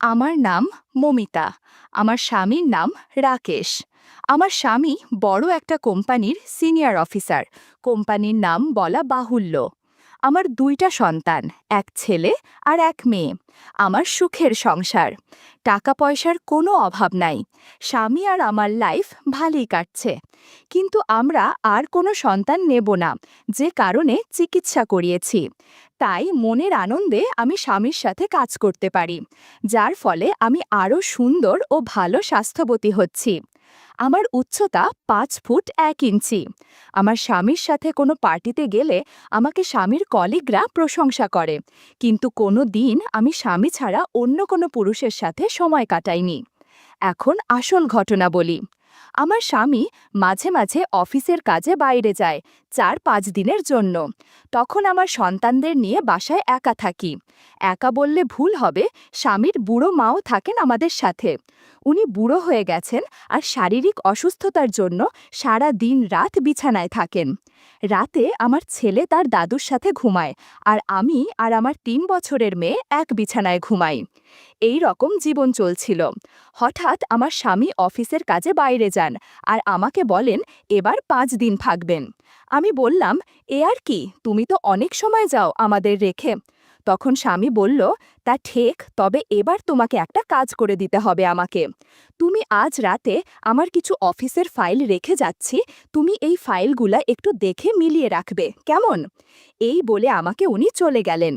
আমার নাম মমিতা। আমার স্বামীর নাম রাকেশ। আমার স্বামী বড় একটা কোম্পানির সিনিয়র অফিসার। কোম্পানির নাম বলা বাহুল্য। আমার ২টা সন্তান, এক ছেলে আর এক মেয়ে। আমার সুখের সংসার। টাকা পয়সার কোনো অভাব নাই। স্বামী আর আমার লাইফ ভালোই কাটছে। কিন্তু আমরা আর কোনো সন্তান নেব না, যে কারণে চিকিৎসা করিয়েছি। তাই মনের আনন্দে আমি স্বামীর সাথে কাজ করতে পারি, যার ফলে আমি আরও সুন্দর ও ভালো স্বাস্থ্যবতী হচ্ছি। আমার উচ্চতা ৫ ফুট ১ ইঞ্চি। আমার স্বামীর সাথে কোনো পার্টিতে গেলে আমাকে স্বামীর কলিগরা প্রশংসা করে, কিন্তু কোনো দিন আমি স্বামী ছাড়া অন্য কোনো পুরুষের সাথে সময় কাটাইনি। এখন আসল ঘটনা বলি। আমার স্বামী মাঝে মাঝে অফিসের কাজে বাইরে যায় ৪-৫ দিনের জন্য। তখন আমার সন্তানদের নিয়ে বাসায় একা থাকি। একা বললে ভুল হবে, স্বামীর বুড়ো মাও থাকেন আমাদের সাথে। উনি বুড়ো হয়ে গেছেন আর শারীরিক অসুস্থতার জন্য সারা দিন রাত বিছানায় থাকেন। রাতে আমার ছেলে তার দাদুর সাথে ঘুমায়, আর আমি আর আমার ৩ বছরের মেয়ে এক বিছানায় ঘুমাই। এই রকম জীবন চলছিল। হঠাৎ আমার স্বামী অফিসের কাজে বাইরে যান আর আমাকে বলেন এবার ৫ দিন থাকবেন। আমি বললাম, এ আর কি, তুমি তো অনেক সময় যাও আমাদের রেখে। তখন স্বামী বলল, তা ঠিক, তবে এবার তোমাকে একটা কাজ করে দিতে হবে আমাকে। তুমি আজ রাতে আমার কিছু অফিসের ফাইল রেখে যাচ্ছি, তুমি এই ফাইলগুলা একটু দেখে মিলিয়ে রাখবে, কেমন? এই বলে আমাকে উনি চলে গেলেন।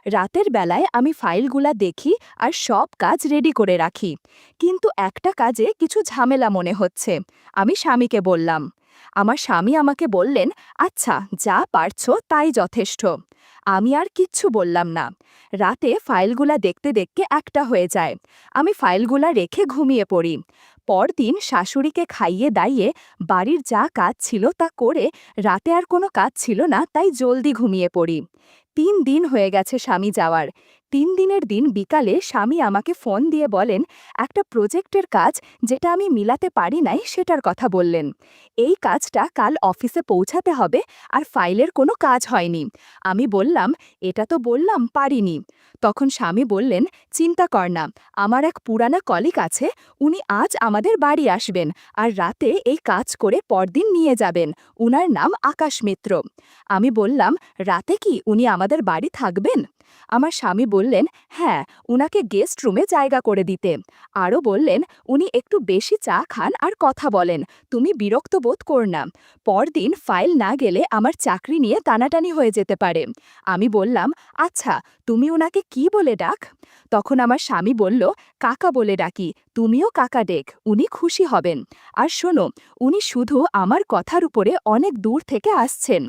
রাতের বেলায় আমি ফাইলগুলা দেখি আর সব কাজ রেডি করে রাখি, কিন্তু একটা কাজে কিছু ঝামেলা মনে হচ্ছে। আমি স্বামীকে বললাম। আমার স্বামী আমাকে বললেন, আচ্ছা, যা পারছো তাই যথেষ্ট। আমি আর কিচ্ছু বললাম না। রাতে ফাইলগুলা দেখতে দেখতে একটা হয়ে যায়। আমি ফাইলগুলা রেখে ঘুমিয়ে পড়ি। পরদিন শাশুড়িকে খাইয়ে দাইয়ে বাড়ির যা কাজ ছিল তা করে রাতে আর কোনো কাজ ছিল না, তাই জলদি ঘুমিয়ে পড়ি। ৩ দিন হয়ে গেছে স্বামী যাওয়ার। ৩ দিনের দিন বিকালে স্বামী আমাকে ফোন দিয়ে বলেন, একটা প্রজেক্টের কাজ যেটা আমি মিলাতে পারি নাই সেটার কথা বললেন। এই কাজটা কাল অফিসে পৌঁছাতে হবে আর ফাইলের কোনো কাজ হয়নি। আমি বললাম, এটা তো বললাম পারিনি। তখন স্বামী বললেন, চিন্তা কর না, আমার এক পুরানা কলিগ আছে, উনি আজ আমাদের বাড়ি আসবেন আর রাতে এই কাজ করে পরদিন নিয়ে যাবেন। উনার নাম আকাশ মিত্র। আমি বললাম, রাতে কি উনি আমাদের বাড়ি থাকবেন? আমার স্বামী বললেন, হ্যাঁ, উনাকে গেস্ট রুমে জায়গা করে দিতে। আরও বললেন, উনি একটু বেশি চা খান আর কথা বলেন, তুমি বিরক্ত বোধ কর না। পরদিন ফাইল না গেলে আমার চাকরি নিয়ে টানাটানি হয়ে যেতে পারে। আমি বললাম, আচ্ছা, তুমি উনাকে কি বলে ডাক? তখন আমার স্বামী বলল, কাকা বলে ডাকি, তুমিও কাকা ডেক, উনি খুশি হবেন। আর শোনো, উনি শুধু আমার কথার উপরে অনেক দূর থেকে আসছেন।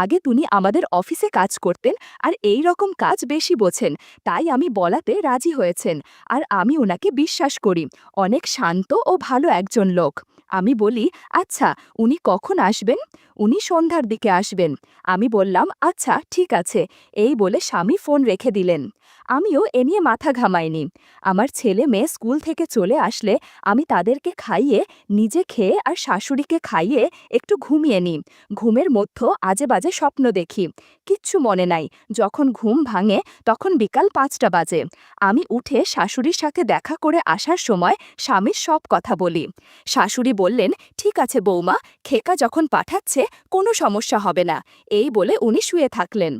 আগে তিনি আমাদের অফিসে কাজ করতেন আর এই রকম কাজ বেশি বোঝেন, তাই আমি বলাতে রাজি হয়েছেন। আর আমি ওনাকে বিশ্বাস করি, অনেক শান্ত ও ভালো একজন লোক। আমি বলি, আচ্ছা, উনি কখন আসবেন? উনি সন্ধ্যার দিকে আসবেন। আমি বললাম, আচ্ছা ঠিক আছে। এই বলে স্বামী ফোন রেখে দিলেন। আমিও এ নিয়ে মাথা ঘামাইনি। আমার ছেলে মেয়ে স্কুল থেকে চলে আসলে আমি তাদেরকে খাইয়ে, নিজে খেয়ে আর শাশুড়িকে খাইয়ে একটু ঘুমিয়ে নিই। ঘুমের মধ্যে আজে বাজে স্বপ্ন দেখি, কিচ্ছু মনে নাই। যখন ঘুম ভাঙে তখন বিকাল ৫টা বাজে। আমি উঠে শাশুড়ির সাথে দেখা করে আসার সময় স্বামীর সব কথা বলি। শাশুড়ি বললেন, ঠিক আছে বৌমা, খেকা যখন পাঠাচ্ছে কোনো সমস্যা হবে না। এই বলে উনি শুয়ে থাকলেন।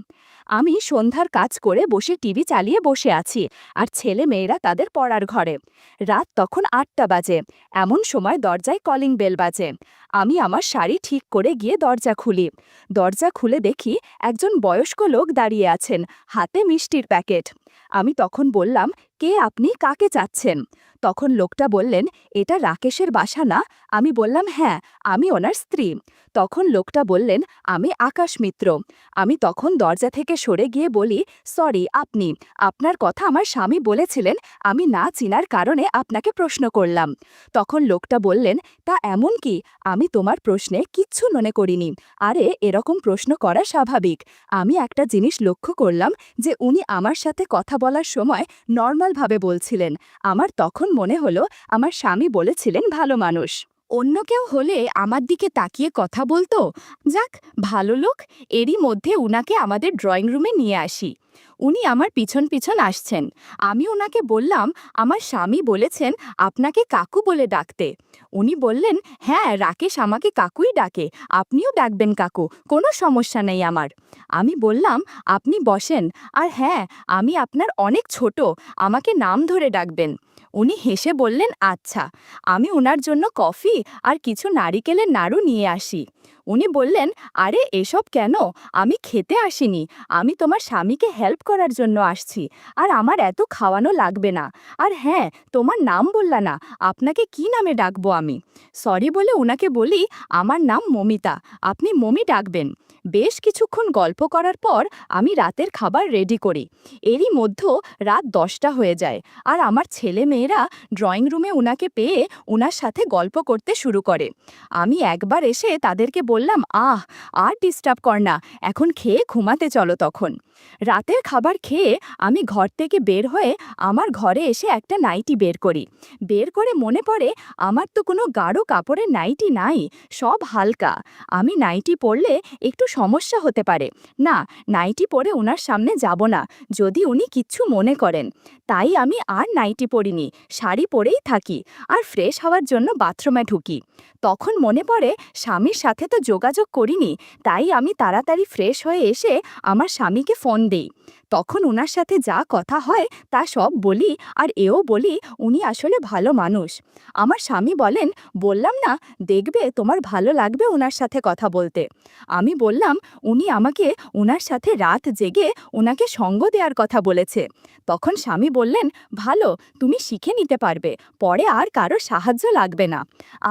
আমি সন্ধ্যার কাজ করে বসে টিভি চালিয়ে বসে আছি আর ছেলে মেয়েরা তাদের পড়ার ঘরে। রাত তখন ৮টা বাজে। এমন সময় দরজায় কলিং বেল বাজে। আমি আমার শাড়ি ঠিক করে গিয়ে দরজা খুলি। দরজা খুলে দেখি একজন বয়স্ক লোক দাঁড়িয়ে আছেন, হাতে মিষ্টির প্যাকেট। আমি তখন বললাম, কে আপনি, কাকে চাচ্ছেন? তখন লোকটা বললেন, এটা রাকেশের বাসা না? আমি বললাম, হ্যাঁ, আমি ওনার স্ত্রী। তখন লোকটা বললেন, আমি আকাশ মিত্র। আমি তখন দরজা থেকে সরে গিয়ে বলি, সরি, আপনি, আপনার কথা আমার স্বামী বলেছিলেন, আমি না চিনার কারণে আপনাকে প্রশ্ন করলাম। তখন লোকটা বললেন, তা এমন কি, আমি তোমার প্রশ্নে কিচ্ছু মনে করিনি। আরে, এরকম প্রশ্ন করা স্বাভাবিক। আমি একটা জিনিস লক্ষ্য করলাম যে উনি আমার সাথে কথা বলার সময় নর্মালভাবে বলছিলেন। আমার তখন মনে হলো আমার স্বামী বলেছিলেন ভালো মানুষ। অন্য কেউ হলে আমার দিকে তাকিয়ে কথা বলতো। যাক, ভালো লোক। এরই মধ্যে উনাকে আমাদের ড্রয়িং রুমে নিয়ে আসি। উনি আমার পিছন পিছন আসছেন। আমি ওনাকে বললাম, আমার স্বামী বলেছেন আপনাকে কাকু বলে ডাকতে। উনি বললেন, হ্যাঁ, রাকেশ আমাকে কাকুই ডাকে, আপনিও ডাকবেন কাকু, কোনো সমস্যা নেই আমার। আমি বললাম, আপনি বসেন, আর হ্যাঁ, আমি আপনার অনেক ছোট, আমাকে নাম ধরে ডাকবেন। উনি হেসে বললেন, আচ্ছা। আমি ওনার জন্য কফি আর কিছু নারিকেলের নাড়ু নিয়ে আসি। উনি বললেন, আরে এসব কেন? আমি খেতে আসিনি, আমি তোমার স্বামীকে হেল্প করার জন্য আসছি, আর আমার এত খাওয়ানো লাগবে না। আর হ্যাঁ, তোমার নাম বললা না, আপনাকে কি নামে ডাকবো আমি? সরি বলে ওনাকে বলি, আমার নাম মমিতা, আপনি মমি ডাকবেন। বেশ কিছুক্ষণ গল্প করার পর আমি রাতের খাবার রেডি করি। এরই মধ্যে রাত 10টা হয়ে যায়, আর আমার ছেলে মেয়েরা ড্রয়িং রুমে উনাকে পেয়ে উনার সাথে গল্প করতে শুরু করে। আমি একবার এসে তাদেরকে বললাম, আর ডিস্টার্ব কর না, এখন খেয়ে ঘুমাতে চলো। তখন রাতের খাবার খেয়ে আমি ঘর থেকে বের হয়ে আমার ঘরে এসে একটা নাইটি বের করি। বের করে মনে পড়ে আমার তো কোনো গাঢ় কাপড়ের নাইটি নাই, সব হালকা। আমি নাইটি পরলে একটু সমস্যা হতে পারে। না, নাইটি পরে ওনার সামনে যাব না, যদি উনি কিচ্ছু মনে করেন। তাই আমি আর নাইটি পরিনি, শাড়ি পরেই থাকি, আর ফ্রেশ হওয়ার জন্য বাথরুমে ঢুকি। তখন মনে পড়ে স্বামীর সাথে তো যোগাযোগ করিনি, তাই আমি তাড়াতাড়ি ফ্রেশ হয়ে এসে আমার স্বামীকে ফোন দেই। তখন ওনার সাথে যা কথা হয় তা সব বলি, আর এও বলি উনি আসলে ভালো মানুষ। আমার স্বামী বলেন, বললাম না, দেখবে তোমার ভালো লাগবে ওনার সাথে কথা বলতে। আমি বললাম, উনি আমাকে ওনার সাথে রাত জেগে ওনাকে সঙ্গ দেওয়ার কথা বলেছে। তখন স্বামী বললেন, ভালো, তুমি শিখে নিতে পারবে, পরে আর কারো সাহায্য লাগবে না।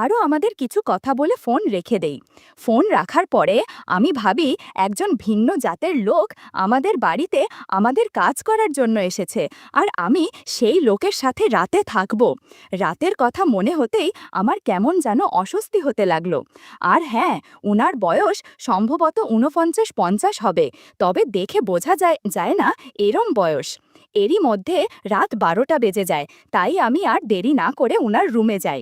আরও আমাদের কিছু কথা বলে ফোন রেখে দেই। ফোন রাখার পরে আমি ভাবি একজন ভিন্ন জাতের লোক আমাদের বাড়িতে আমাদের কাজ করার জন্য এসেছে, আর আমি সেই লোকের সাথে রাতে থাকব। রাতের কথা মনে হতেই আমার কেমন যেন অস্বস্তি হতে লাগলো। আর হ্যাঁ, উনার বয়স সম্ভবত 49-50 হবে, তবে দেখে বোঝা যায় না এরম বয়স। এরই মধ্যে রাত 12টা বেজে যায়, তাই আমি আর দেরি না করে উনার রুমে যাই।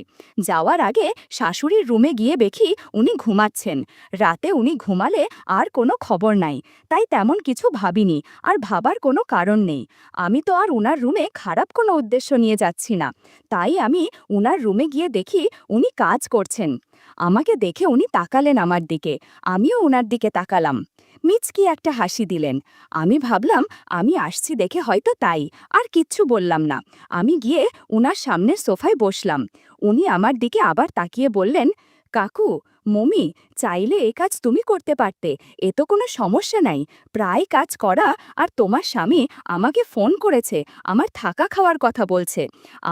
যাওয়ার আগে শাশুড়ির রুমে গিয়ে দেখি উনি ঘুমাচ্ছেন। রাতে উনি ঘুমালে আর কোনো খবর নাই, তাই তেমন কিছু ভাবিনি, আর ভাবার কোনো কারণ নেই। আমি তো আর উনার রুমে খারাপ কোনো উদ্দেশ্য নিয়ে যাচ্ছি না। তাই আমি উনার রুমে গিয়ে দেখি উনি কাজ করছেন। আমাকে দেখে উনি তাকালেন আমার দিকে, আমিও উনার দিকে তাকালাম। মিচকি একটা হাসি দিলেন। আমি ভাবলাম আমি আসছি দেখে হয়তো তাই, আর কিচ্ছু বললাম না। আমি গিয়ে উনার সামনের সোফায় বসলাম। উনি আমার দিকে আবার তাকিয়ে বললেন, কাকু, মমি, চাইলে এ কাজ তুমি করতে পারতে, এ তো কোনো সমস্যা নাই, প্রায় কাজ করা। আর তোমার স্বামী আমাকে ফোন করেছে, আমার থাকা খাওয়ার কথা বলছে।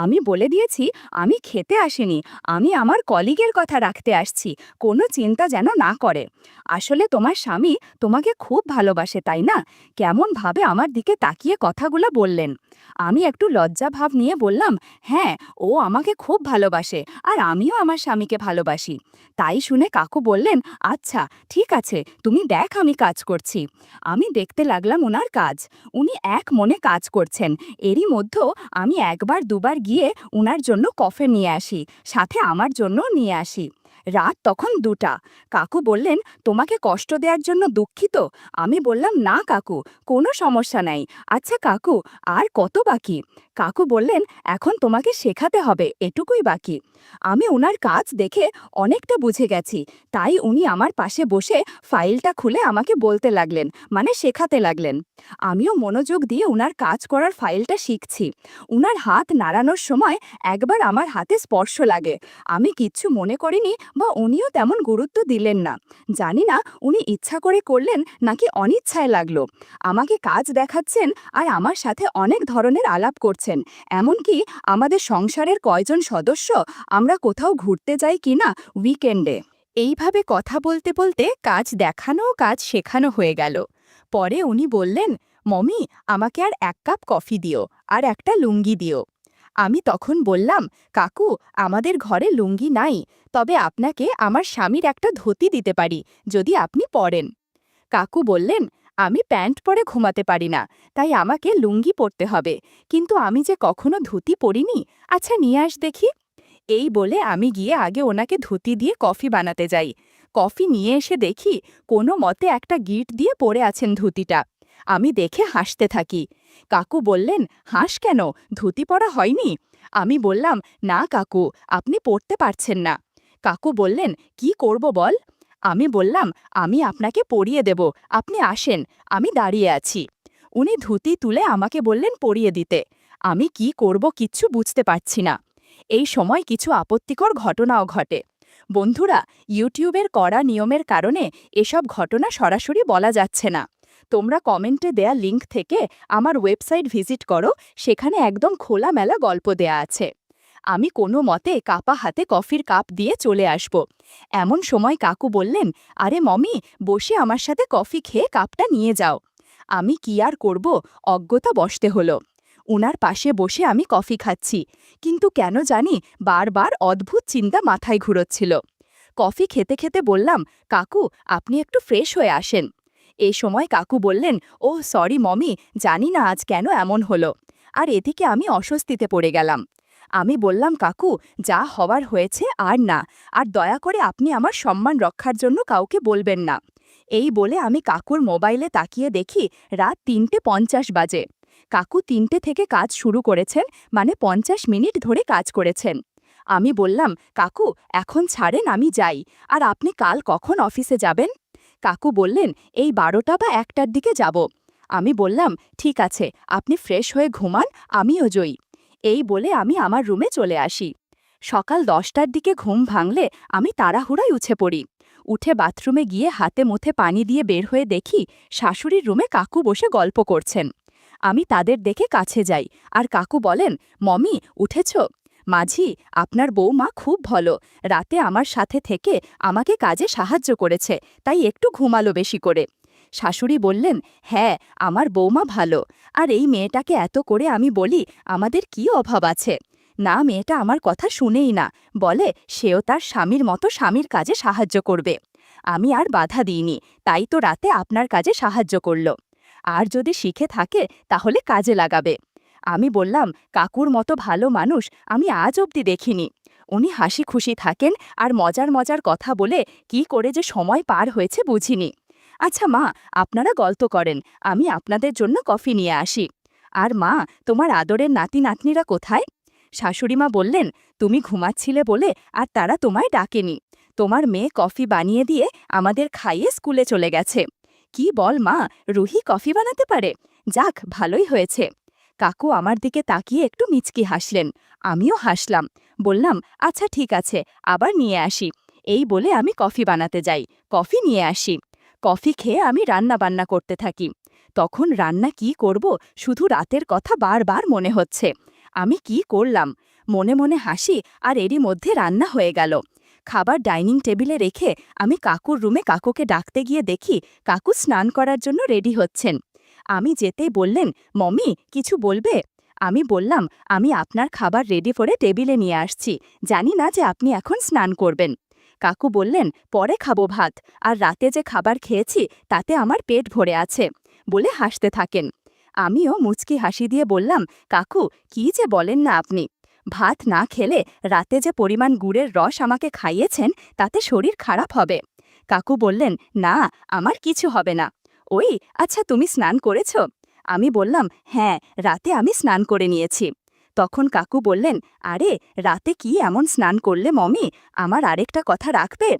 আমি বলে দিয়েছি আমি খেতে আসিনি, আমি আমার কলিগের কথা রাখতে আসছি, কোনো চিন্তা যেন না করে। আসলে তোমার স্বামী তোমাকে খুব ভালোবাসে, তাই না? কেমন ভাবে আমার দিকে তাকিয়ে কথাগুলো বললেন। আমি একটু লজ্জা ভাব নিয়ে বললাম, হ্যাঁ, ও আমাকে খুব ভালোবাসে, আর আমিও আমার স্বামীকে ভালোবাসি। তাই শুনে কাকু বললেন, আচ্ছা ঠিক আছে, তুমি দেখ আমি কাজ করছি। আমি দেখতে লাগলাম ওনার কাজ। উনি এক মনে কাজ করছেন। এরই মধ্যে আমি একবার দুবার গিয়ে ওনার জন্য কফি নিয়ে আসি, সাথে আমার জন্য নিয়ে আসি। রাত তখন 2টা। কাকু বললেন, তোমাকে কষ্ট দেওয়ার জন্য দুঃখিত। আমি বললাম, না কাকু, কোনো সমস্যা নাই। আচ্ছা কাকু, আর কত বাকি? কাকু বললেন, এখন তোমাকে শেখাতে হবে, এটুকুই বাকি। আমি ওনার কাজ দেখে অনেকটা বুঝে গেছি, তাই উনি আমার পাশে বসে ফাইলটা খুলে আমাকে বলতে লাগলেন, মানে শেখাতে লাগলেন। আমিও মনোযোগ দিয়ে উনার কাজ করার ফাইলটা শিখছি। উনার হাত নাড়ানোর সময় একবার আমার হাতে স্পর্শ লাগে। আমি কিচ্ছু মনে করিনি, বা উনিও তেমন গুরুত্ব দিলেন না। জানি না উনি ইচ্ছা করে করলেন নাকি অনিচ্ছায় লাগলো। আমাকে কাজ দেখাচ্ছেন, আর আমার সাথে অনেক ধরনের আলাপ করছেন, এমনকি আমাদের সংসারের কয়জন সদস্য আমরা কোথাও ঘুরতে যাই কিনা উইকেন্ডে। এইভাবে কথা বলতে বলতে কাজ দেখানো ও কাজ শেখানো হয়ে গেল। পরে উনি বললেন, মমি, আমাকে আর 1 কাপ কফি দিও, আর একটা লুঙ্গি দিও। আমি তখন বললাম, কাকু, আমাদের ঘরে লুঙ্গি নাই, তবে আপনাকে আমার স্বামীর একটা ধুতি দিতে পারি, যদি আপনি পরেন। কাকু বললেন, আমি প্যান্ট পরে ঘুমাতে পারি না, তাই আমাকে লুঙ্গি পরতে হবে, কিন্তু আমি যে কখনো ধুতি পরিনি, আচ্ছা নিয়ে আস দেখি। এই বলে আমি গিয়ে আগে ওনাকে ধুতি দিয়ে কফি বানাতে যাই। কফি নিয়ে এসে দেখি কোনো মতে একটা গিট দিয়ে পরে আছেন ধুতিটা। আমি দেখে হাসতে থাকি। কাকু বললেন, হাস কেন, ধুতি পরা হয়নি? আমি বললাম, না কাকু, আপনি পড়তে পারছেন না। কাকু বললেন, কি করব বল? আমি বললাম, আমি আপনাকে পরিয়ে দেব, আপনি আসেন, আমি দাঁড়িয়ে আছি। উনি ধুতি তুলে আমাকে বললেন পরিয়ে দিতে। আমি কি করব কিচ্ছু বুঝতে পারছি না। এই সময় কিছু আপত্তিকর ঘটনাও ঘটে। বন্ধুরা, ইউটিউবের কড়া নিয়মের কারণে এসব ঘটনা সরাসরি বলা যাচ্ছে না। তোমরা কমেন্টে দেয়া লিংক থেকে আমার ওয়েবসাইট ভিজিট করো, সেখানে একদম খোলামেলা গল্প দেয়া আছে। আমি কোনো মতে কাপা হাতে কফির কাপ দিয়ে চলে আসব। এমন সময় কাকু বললেন, আরে মমি, বসে আমার সাথে কফি খেয়ে কাপটা নিয়ে যাও। আমি কি আর করব, অজ্ঞতা বসতে হলো। উনার পাশে বসে আমি কফি খাচ্ছি, কিন্তু কেন জানি বারবার অদ্ভুত চিন্তা মাথায় ঘুরোচ্ছিল। কফি খেতে খেতে বললাম, কাকু, আপনি একটু ফ্রেশ হয়ে আসেন। এই সময় কাকু বললেন, ও সরি মমি, জানি না আজ কেন এমন হলো। আর এদিকে আমি অস্বস্তিতে পড়ে গেলাম। আমি বললাম, কাকু, যা হওয়ার হয়েছে আর না, আর দয়া করে আপনি আমার সম্মান রক্ষার জন্য কাউকে বলবেন না। এই বলে আমি কাকুর মোবাইলে তাকিয়ে দেখি রাত ৩:৫০ বাজে। কাকু ৩টে থেকে কাজ শুরু করেছেন, মানে ৫০ মিনিট ধরে কাজ করেছেন। আমি বললাম, কাকু, এখন ছাড়েন, আমি যাই। আর আপনি কাল কখন অফিসে যাবেন? কাকু বললেন, এই ১২টা বা ১টার দিকে যাব। আমি বললাম, ঠিক আছে, আপনি ফ্রেশ হয়ে ঘুমান, আমিও জয়ী। এই বলে আমি আমার রুমে চলে আসি। সকাল ১০টার দিকে ঘুম ভাঙলে আমি তাড়াহুড়ায় উঠে পড়ি। উঠে বাথরুমে গিয়ে হাতে মুখে পানি দিয়ে বের হয়ে দেখি শাশুড়ির রুমে কাকু বসে গল্প করছেন। আমি তাদের দেখে কাছে যাই, আর কাকু বলেন, মমি, উঠেছ? মাঝি, আপনার বৌমা খুব ভালো, রাতে আমার সাথে থেকে আমাকে কাজে সাহায্য করেছে, তাই একটু ঘুমালো বেশি করে। শাশুড়ি বললেন, হ্যাঁ, আমার বৌমা ভালো। আর এই মেয়েটাকে এত করে আমি বলি আমাদের কি অভাব আছে। না, মেয়েটা আমার কথা শুনেই না, বলে সেও তার স্বামীর মতো স্বামীর কাজে সাহায্য করবে। আমি আর বাধা দিইনি, তাই তো রাতে আপনার কাজে সাহায্য করল। আর যদি শিখে থাকে তাহলে কাজে লাগাবে। আমি বললাম, কাকুর মতো ভালো মানুষ আমি আজ অবধি দেখিনি। উনি হাসি খুশি থাকেন আর মজার মজার কথা বলে কি করে যে সময় পার হয়েছে বুঝিনি। আচ্ছা মা, আপনারা গল্প করেন, আমি আপনাদের জন্য কফি নিয়ে আসি। আর মা, তোমার আদরের নাতি নাতনিরা কোথায়? শাশুড়িমা বললেন, তুমি ঘুমাচ্ছিলে বলে আর তারা তোমায় ডাকেনি। তোমার মেয়ে কফি বানিয়ে দিয়ে আমাদের খাইয়ে স্কুলে চলে গেছে। কি বল মা, রুহি কফি বানাতে পারে? যাক, ভালোই হয়েছে। কাকু আমার দিকে তাকিয়ে একটু মিচকি হাসলেন। আমিও হাসলাম। বললাম, আচ্ছা ঠিক আছে, আবার নিয়ে আসি। এই বলে আমি কফি বানাতে যাই, কফি নিয়ে আসি। কফি খেয়ে আমি রান্না বান্না করতে থাকি। তখন রান্না কি করব, শুধু রাতের কথা বারবার মনে হচ্ছে। আমি কি করলাম? মনে মনে হাসি, আর এরই মধ্যে রান্না হয়ে গেল। খাবার ডাইনিং টেবিলে রেখে আমি কাকুর রুমে কাকুকে ডাকতে গিয়ে দেখি কাকু স্নান করার জন্য রেডি হচ্ছেন। আমি যেতেই বললেন, মমি, কিছু বলবে? আমি বললাম, আমি আপনার খাবার রেডি করে টেবিলে নিয়ে আসছি, জানি না যে আপনি এখন স্নান করবেন। কাকু বললেন, পরে খাবো ভাত, আর রাতে যে খাবার খেয়েছি তাতে আমার পেট ভরে আছে, বলে হাসতে থাকেন। আমিও মুচকি হাসি দিয়ে বললাম, কাকু, কি যে বলেন না আপনি। ভাত না খেলে রাতে যে পরিমাণ গুড়ের রস আমাকে খাইয়েছেন তাতে শরীর খারাপ হবে। কাকু বললেন, না, আমার কিছু হবে না। ওই, আচ্ছা তুমি স্নান করেছ? আমি বললাম, হ্যাঁ, রাতে আমি স্নান করে নিয়েছি। তখন কাকু বললেন, আরে রাতে কি এমন স্নান করলে মমি, আমার আরেকটা কথা রাখবে?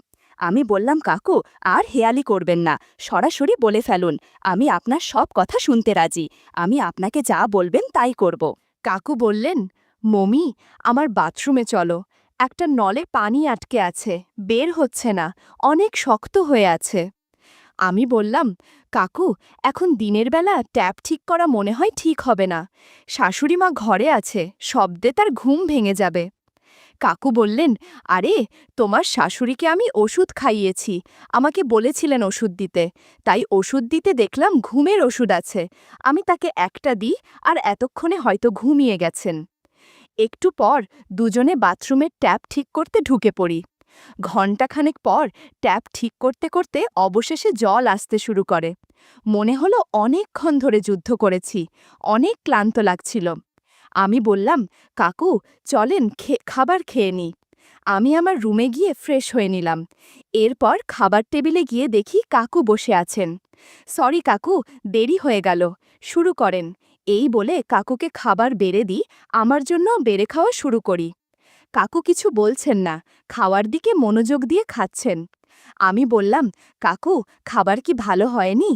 আমি বললাম, কাকু, আর হেয়ালি করবেন না, সরাসরি বলে ফেলুন, আমি আপনার সব কথা শুনতে রাজি, আমি আপনাকে যা বলবেন তাই করব। কাকু বললেন, মমি, আমার বাথরুমে চলো, একটা নলে পানি আটকে আছে, বের হচ্ছে না, অনেক শক্ত হয়ে আছে। আমি বললাম, কাকু, এখন দিনের বেলা ট্যাপ ঠিক করা মনে হয় ঠিক হবে না, শাশুড়িমা ঘরে আছে, শব্দে তার ঘুম ভেঙে যাবে। কাকু বললেন, আরে তোমার শাশুড়িকে আমি ওষুধ খাইয়েছি, আমাকে বলেছিলেন ওষুধ দিতে, তাই ওষুধ দিতে দেখলাম ঘুমের ওষুধ আছে, আমি তাকে একটা দিই, আর এতক্ষণে হয়তো ঘুমিয়ে গেছেন। একটু পর দুজনে বাথরুমের ট্যাপ ঠিক করতে ঢুকে পড়ি। ঘণ্টাখানেক পর ট্যাপ ঠিক করতে করতে অবশেষে জল আসতে শুরু করে। মনে হলো অনেকক্ষণ ধরে যুদ্ধ করেছি, অনেক ক্লান্ত লাগছিল। আমি বললাম, কাকু, চলেন খাবার খেয়ে নিই। আমি আমার রুমে গিয়ে ফ্রেশ হয়ে নিলাম। এরপর খাবার টেবিলে গিয়ে দেখি কাকু বসে আছেন। সরি কাকু, দেরি হয়ে গেল, শুরু করেন। এই বলে কাকুকে খাবার বেড়ে দিই, আমার জন্য বেড়ে খাওয়া শুরু করি। কাকু কিছু বলছেন না, খাওয়ার দিকে মনোযোগ দিয়ে খাচ্ছেন। আমি বললাম, কাকু খাবার কি ভালো হয়নি?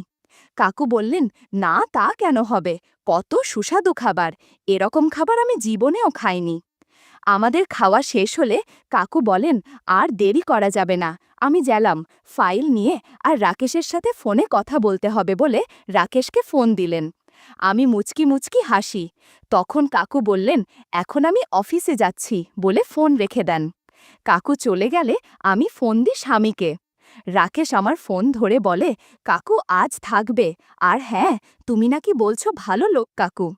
কাকু বললেন, না তা কেন হবে, কত সুস্বাদু খাবার, এরকম খাবার আমি জীবনেও খাইনি। আমাদের খাওয়া শেষ হলে কাকু বলেন, আর দেরি করা যাবে না, আমি গেলাম ফাইল নিয়ে, আর রাকেশের সাথে ফোনে কথা বলতে হবে বলে রাকেশকে ফোন দিলেন। আমি মুচকি মুচকি হাসি। তখন কাকু বললেন, এখন আমি অফিসে যাচ্ছি বলে ফোন রেখে দেন। কাকু চলে গেলে আমি ফোন দিই স্বামীকে। রাকেশ আমার ফোন ধরে বলে, কাকু আজ থাকবে, আর হ্যাঁ, তুমি নাকি বলছো ভালো লোক কাকু।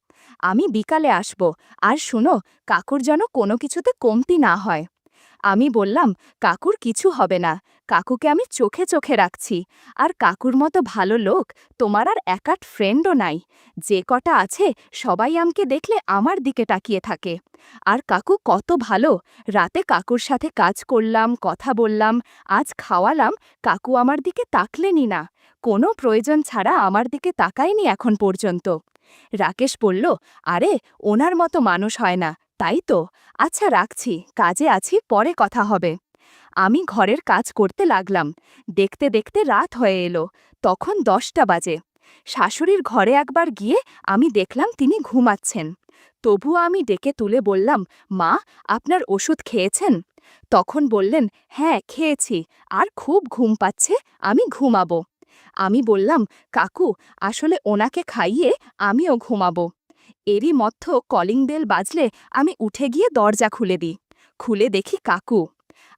আমি বিকালে আসব, আর শুনো, কাকুর যেন কোনো কিছুতে কমতি না হয়। আমি বললাম, কাকুর কিছু হবে না, কাকুকে আমি চোখে চোখে রাখছি, আর কাকুর মতো ভালো লোক তোমার আর একাট ফ্রেন্ডও নাই। যে কটা আছে সবাই আমাকে দেখলে আমার দিকে তাকিয়ে থাকে। আর কাকু কত ভালো, রাতে কাকুর সাথে কাজ করলাম, কথা বললাম, আজ খাওয়ালাম, কাকু আমার দিকে তাকলেনই না, কোনো প্রয়োজন ছাড়া আমার দিকে তাকায়নি এখন পর্যন্ত। রাকেশ বলল, আরে ওনার মতো মানুষ হয় না, তাই তো, আচ্ছা রাখছি, কাজে আছি, পরে কথা হবে। আমি ঘরের কাজ করতে লাগলাম। দেখতে দেখতে রাত হয়ে এলো, তখন 10টা বাজে। শাশুড়ির ঘরে একবার গিয়ে আমি দেখলাম তিনি ঘুমাচ্ছেন। তবুও আমি ডেকে তুলে বললাম, মা, আপনার ওষুধ খেয়েছেন? তখন বললেন, হ্যাঁ খেয়েছি, আর খুব ঘুম পাচ্ছে, আমি ঘুমাবো। আমি বললাম, কাকু আসলে ওনাকে খাইয়ে আমিও ঘুমাবো। এরই মধ্য কলিং বেল বাজলে আমি উঠে গিয়ে দরজা খুলে দিই। খুলে দেখি কাকু।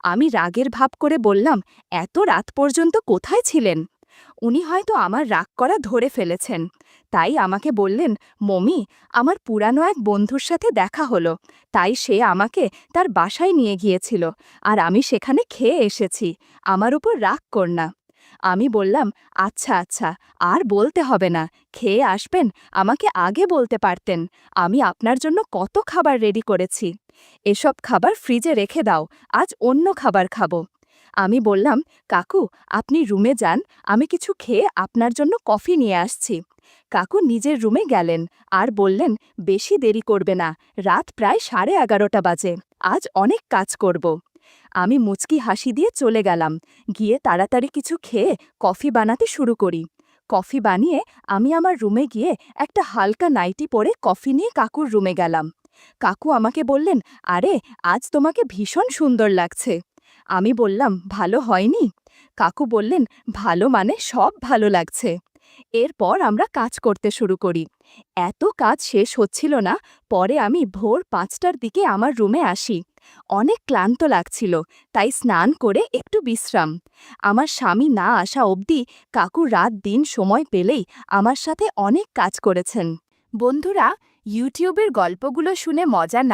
আমি রাগের ভাব করে বললাম, এত রাত পর্যন্ত কোথায় ছিলেন? উনি হয়তো আমার রাগ করা ধরে ফেলেছেন, তাই আমাকে বললেন, মমি, আমার পুরানো এক বন্ধুর সাথে দেখা হলো, তাই সে আমাকে তার বাসায় নিয়ে গিয়েছিল, আর আমি সেখানে খেয়ে এসেছি, আমার উপর রাগ কর না। আমি বললাম, আচ্ছা আচ্ছা, আর বলতে হবে না, খেয়ে আসবেন, আমাকে আগে বলতে পারতেন, আমি আপনার জন্য কত খাবার রেডি করেছি। এসব খাবার ফ্রিজে রেখে দাও, আজ অন্য খাবার খাবো। আমি বললাম, কাকু আপনি রুমে যান, আমি কিছু খেয়ে আপনার জন্য কফি নিয়ে আসছি। কাকু নিজের রুমে গেলেন, আর বললেন, বেশি দেরি করবে না, রাত প্রায় 11:30 বাজে, আজ অনেক কাজ করব। আমি মুচকি হাসি দিয়ে চলে গেলাম, গিয়ে তাড়াতাড়ি কিছু খেয়ে কফি বানাতে শুরু করি। কফি বানিয়ে আমি আমার রুমে গিয়ে একটা হালকা নাইটি পরে কফি নিয়ে কাকুর রুমে গেলাম। কাকু আমাকে বললেন, আরে আজ তোমাকে ভীষণ সুন্দর লাগছে। আমি বললাম, ভালো হয়নি? কাকু বললেন, ভালো মানে সব ভালো লাগছে। এরপর আমরা কাজ করতে শুরু করি। এত কাজ শেষ হচ্ছিল না, পরে আমি ভোর 5টার দিকে আমার রুমে আসি। অনেক ক্লান্ত লাগছিল, তাই স্নান করে একটু বিশ্রাম। আমার স্বামী না আসা অবধি কাকু রাত দিন সময় পেলেই আমার সাথে অনেক কাজ করেছেন। বন্ধুরা, ইউটিউবের গল্পগুলো শুনে মজা না